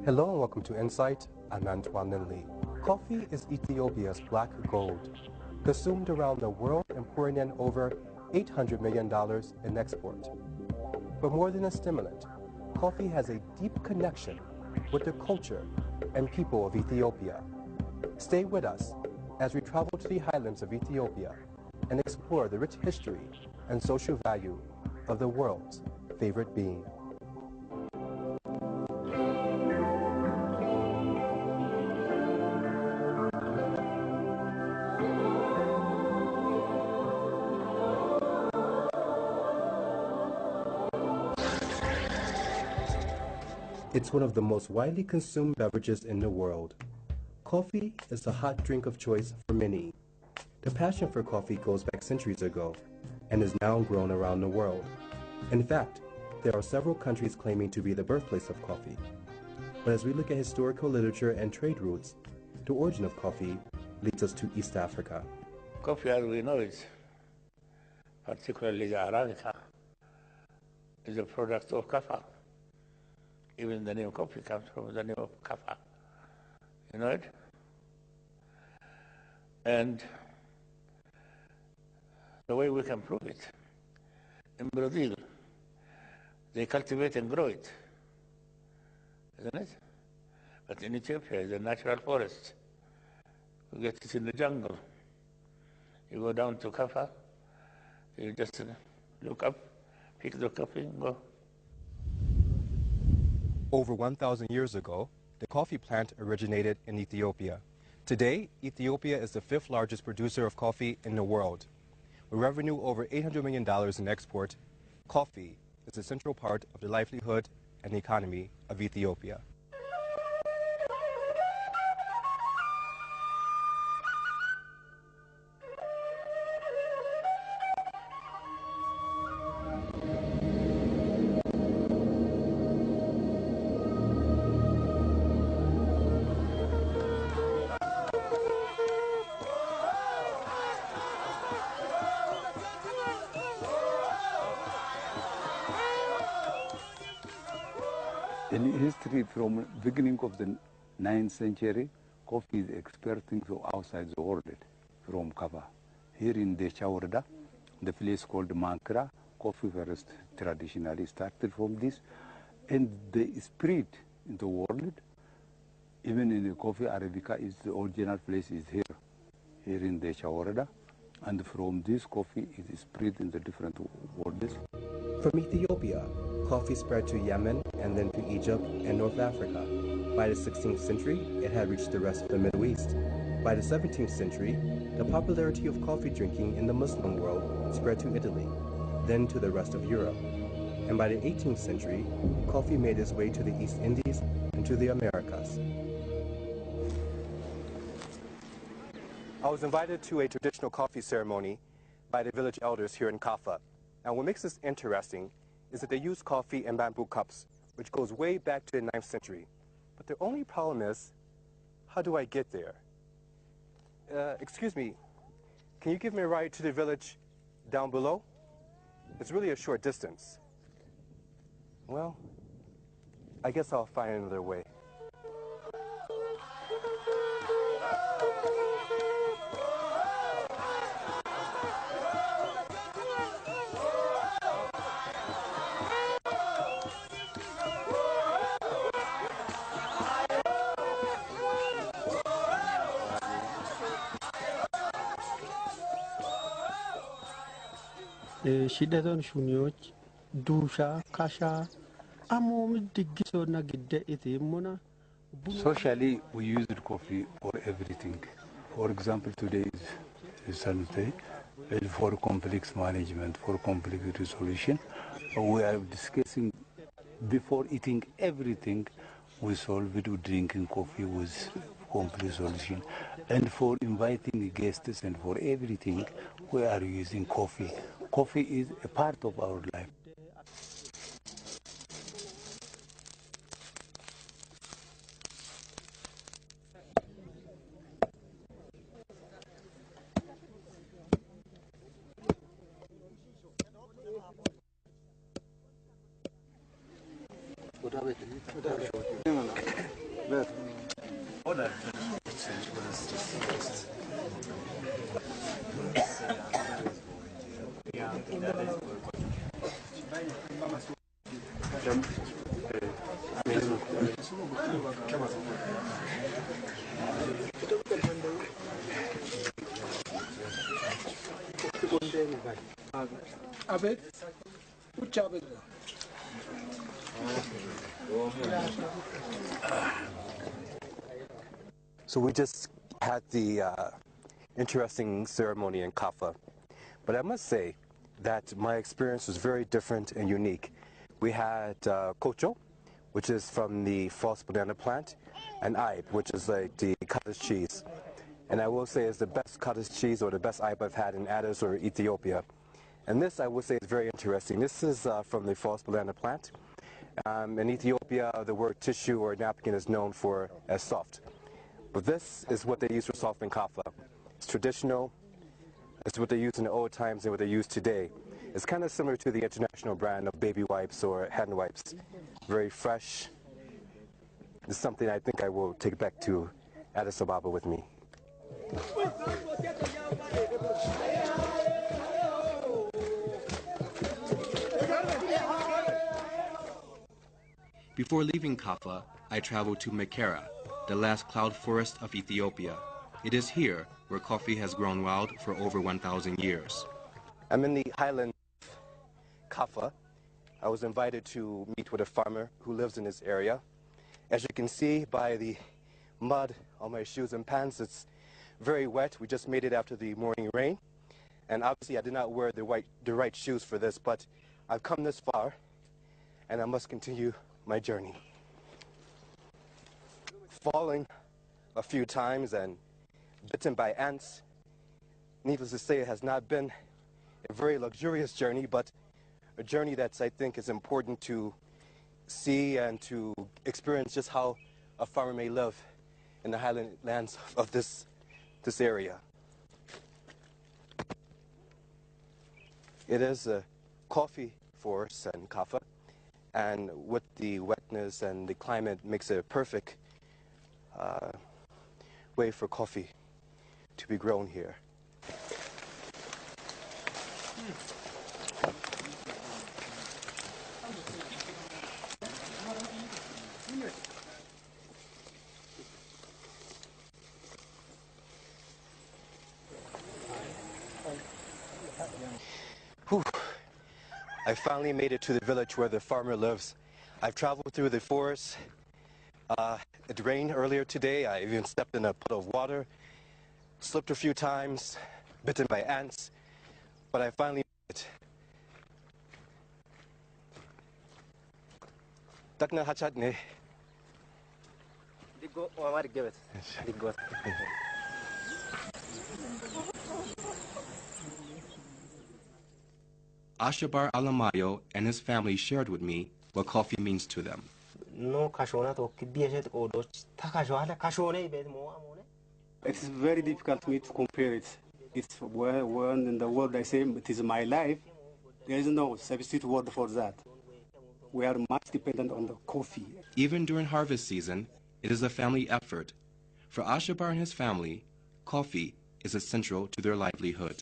Hello and welcome to Insight. I'm Antoine Linley. Coffee is Ethiopia's black gold, consumed around the world and pouring in over $800 million in export. But more than a stimulant, coffee has a deep connection with the culture and people of Ethiopia. Stay with us as we travel to the highlands of Ethiopia and explore the rich history and social value of the world's favorite bean. It's one of the most widely consumed beverages in the world. Coffee is the hot drink of choice for many. The passion for coffee goes back centuries ago and is now grown around the world. In fact, there are several countries claiming to be the birthplace of coffee. But as we look at historical literature and trade routes, the origin of coffee leads us to East Africa. Coffee, as we know it, particularly the Arabica, is a product of kaffa. Even the name coffee comes from the name of kaffa. You know it? And the way we can prove it, in Brazil, they cultivate and grow it, isn't it? But in Ethiopia, it's a natural forest. You get it in the jungle. You go down to kaffa, you just look up, pick the coffee, and go. Over 1,000 years ago, the coffee plant originated in Ethiopia. Today, Ethiopia is the fifth largest producer of coffee in the world. With revenue over $800 million in export, coffee is a central part of the livelihood and economy of Ethiopia. In history, from beginning of the 9th century, coffee is exporting to outside the world from Kaffa. Here in Decha, the place called Mankra, coffee first traditionally started from this, and the spread in the world, even in the coffee Arabica, is the original place is here in Decha, and from this coffee it is spread in the different worlds. From Ethiopia, coffee spread to Yemen and then to Egypt and North Africa. By the 16th century, it had reached the rest of the Middle East. By the 17th century, the popularity of coffee drinking in the Muslim world spread to Italy, then to the rest of Europe. And by the 18th century, coffee made its way to the East Indies and to the Americas. I was invited to a traditional coffee ceremony by the village elders here in Kaffa. Now, what makes this interesting is that they use coffee in bamboo cups, which goes way back to the 9th century. But the only problem is, how do I get there? Excuse me, can you give me a ride to the village down below? It's really a short distance. Well, I guess I'll find another way. Shidhaton shuniyoch duushaa kashaa ammoo diggisoo nagidde iti muna. Socially, we use coffee for everything. For example, today is Sunday, for conflict management, for conflict resolution. We are discussing before eating everything. We solve it with drinking coffee with conflict solution. And for inviting guests and for everything, we are using coffee. Coffee is a part of our life. Abet, which Abet? So we just had the interesting ceremony in kaffa, but I must say that my experience was very different and unique. We had kocho, which is from the false banana plant, and ibe, which is like the cottage cheese. And I will say is the best cottage cheese or the best ibe I've had in Addis or Ethiopia. And this I will say is very interesting. This is from the false banana plant. In Ethiopia, the word tissue or napkin is known for as soft. But this is what they use for softening kaffa. It's traditional. It's what they used in the old times and what they use today. It's kind of similar to the international brand of baby wipes or hand wipes. Very fresh. It's something I think I will take back to Addis Ababa with me. Before leaving Kaffa, I traveled to Mekera, the last cloud forest of Ethiopia. It is here where coffee has grown wild for over 1,000 years. I'm in the highland of Kaffa. I was invited to meet with a farmer who lives in this area. As you can see by the mud on my shoes and pants, it's very wet. We just made it after the morning rain. And obviously I did not wear the right shoes for this, but I've come this far and I must continue my journey. Falling a few times and bitten by ants. Needless to say, it has not been a very luxurious journey, but a journey that I think is important to see and to experience just how a farmer may live in the highland lands of this area. It is a coffee forest in Kaffa, and with the wetness and the climate makes it a perfect way for coffee to be grown here. Whew. I finally made it to the village where the farmer lives. I've traveled through the forest. It rained earlier today. I even stepped in a puddle of water, slipped a few times, bitten by ants, but I finally made it. Takna hachat ne. Ashabar Alamayo and his family shared with me what coffee means to them. It's very difficult for me to compare it. It's when in the world I say it is my life, there is no substitute word for that. We are much dependent on the coffee. Even during harvest season, it is a family effort. For Ashabar and his family, coffee is essential to their livelihood.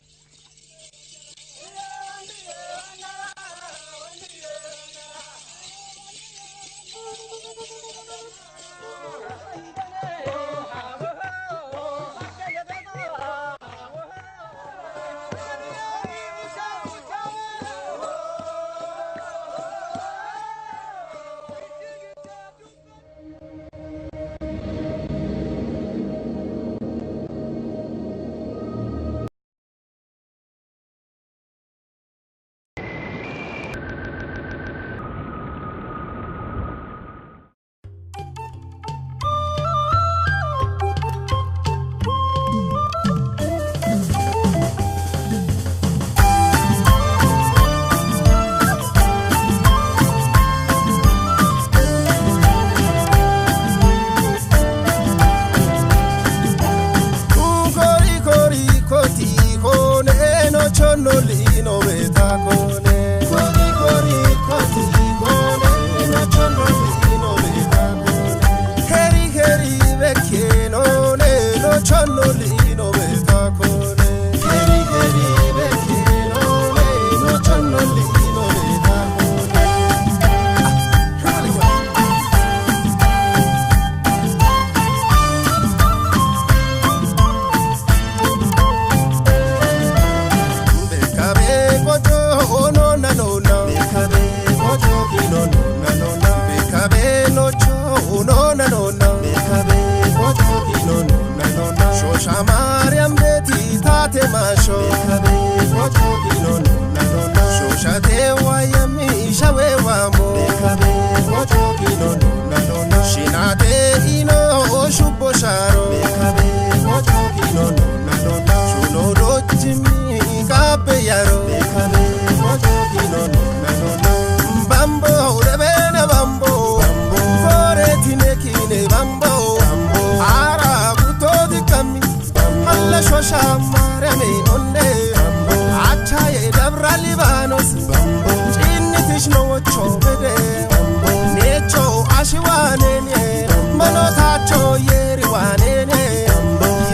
yeri wanene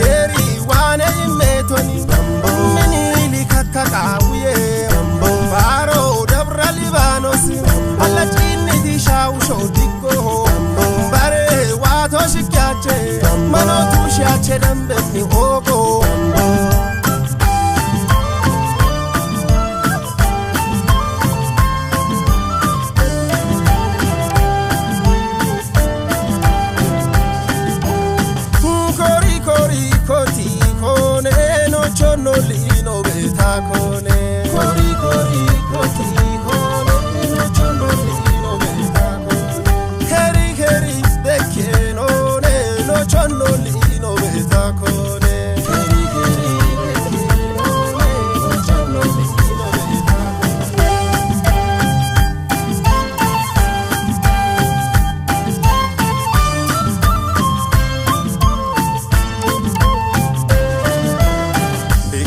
yeri wane metoni minili kakakawiye baro dabra libanos alla chini di shau shodiko bare wato shikyache mano tu shache dambe ni ogo Lino betakone kori kori koti hone no chondo lino betakone heri heri bekeno no chondo lino betakone heri heri bekeno no chondo lino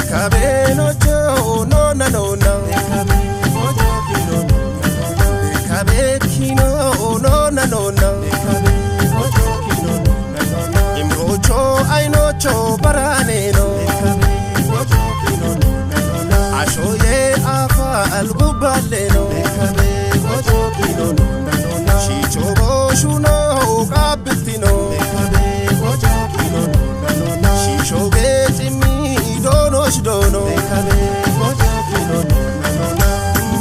Cabeno Joe, no, no, no, no. Cabeno, no, no, no, no. Imrocho, I know Cho Baraneno. Ashoye Afa Albubaleno. Chicho Shuno Capitino. Chicho Getimi. Dono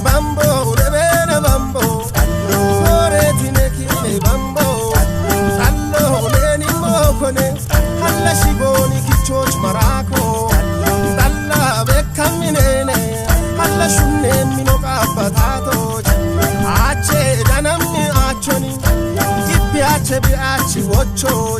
Bambo Rebena Bambo Ore Tineki Bambo Allo Leni Mokone Alla Shiboni Kichoch Marako Alla Bekaminene Alla Shune Minoka Patato Ache Danami Achoni Ipiache Biachi Wocho